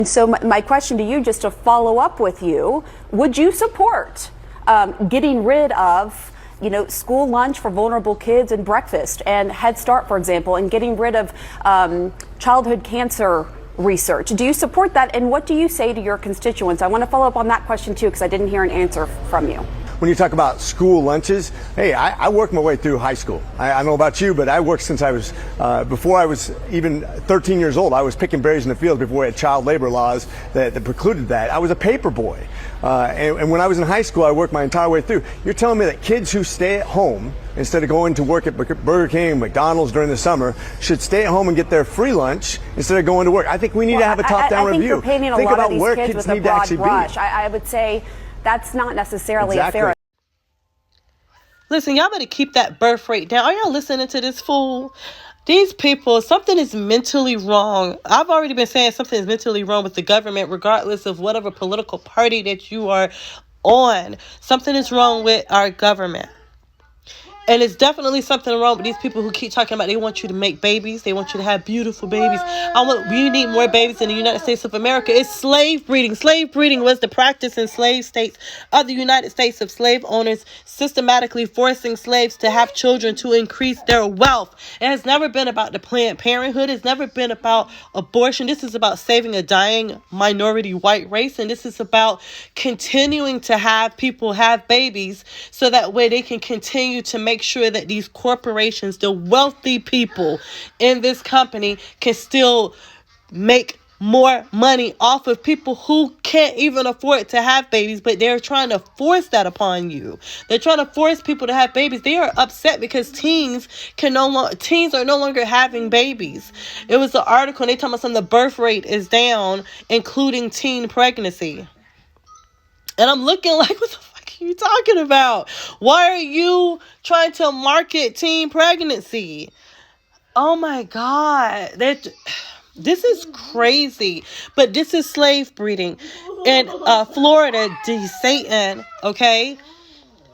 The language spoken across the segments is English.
So my question to you, just to follow up with you, would you support getting rid of, school lunch for vulnerable kids and breakfast and Head Start, for example, and getting rid of childhood cancer research? Do you support that? And what do you say to your constituents? I want to follow up on that question too, because I didn't hear an answer from you. When you talk about school lunches, hey, I worked my way through high school. I don't know about you, but I worked since I was, before I was even 13 years old. I was picking berries in the fields before we had child labor laws that precluded that. I was a paper boy. And when I was in high school, I worked my entire way through. You're telling me that kids who stay at home instead of going to work at Burger King, McDonald's during the summer, should stay at home and get their free lunch instead of going to work? I think we need to have a top-down review. I think you're painting a lot of these kids with a broad brush. I would say that's not necessarily a fair. Listen, y'all better keep that birth rate down. Are y'all listening to this fool? These people, something is mentally wrong. I've already been saying something is mentally wrong with the government, regardless of whatever political party that you are on. Something is wrong with our government. And it's definitely something wrong with these people who keep talking about they want you to make babies. They want you to have beautiful babies. We need more babies in the United States of America. It's slave breeding. Slave breeding was the practice in slave states of the United States of slave owners systematically forcing slaves to have children to increase their wealth. It has never been about the Planned Parenthood. It's never been about abortion. This is about saving a dying minority white race. And this is about continuing to have people have babies so that way they can continue to make sure that these corporations, the wealthy people in this company, can still make more money off of people who can't even afford to have babies, but they're trying to force that upon you. They're trying to force people to have babies. They are upset because teens are no longer having babies. It was an article and they talking about something, the birth rate is down, including teen pregnancy. And I'm looking like, what the fuck are you talking about? Why are you trying to market teen pregnancy? Oh my God. This is crazy. But this is slave breeding. In Florida, Satan, okay?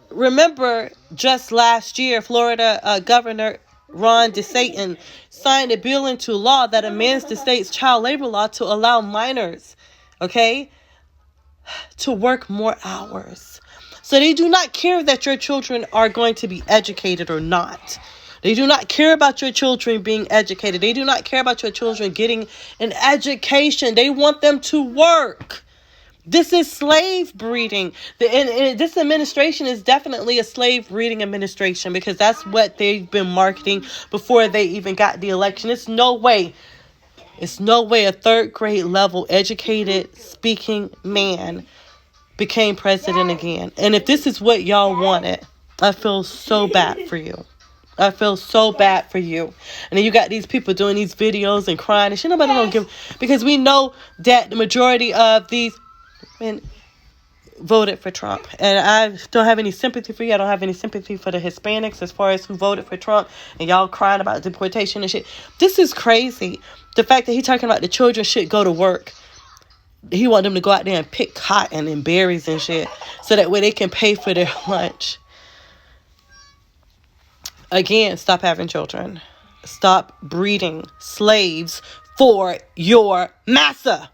Remember, just last year, Florida Governor Ron DeSantis signed a bill into law that amends the state's child labor law to allow minors, okay, to work more hours. So they do not care that your children are going to be educated or not. They do not care about your children being educated. They do not care about your children getting an education. They want them to work. This is slave breeding. And this administration is definitely a slave breeding administration because that's what they've been marketing before they even got the election. It's no way a third grade level educated speaking man became president again. And if this is what y'all wanted, I feel so bad for you. I feel so bad for you. And then you got these people doing these videos and crying and shit. Nobody don't give, because we know that the majority of these men voted for Trump. And I don't have any sympathy for you. I don't have any sympathy for the Hispanics as far as who voted for Trump. And y'all crying about deportation and shit. This is crazy. The fact that he's talking about the children should go to work. He want them to go out there and pick cotton and berries and shit so that way they can pay for their lunch. Again, stop having children. Stop breeding slaves for your massa.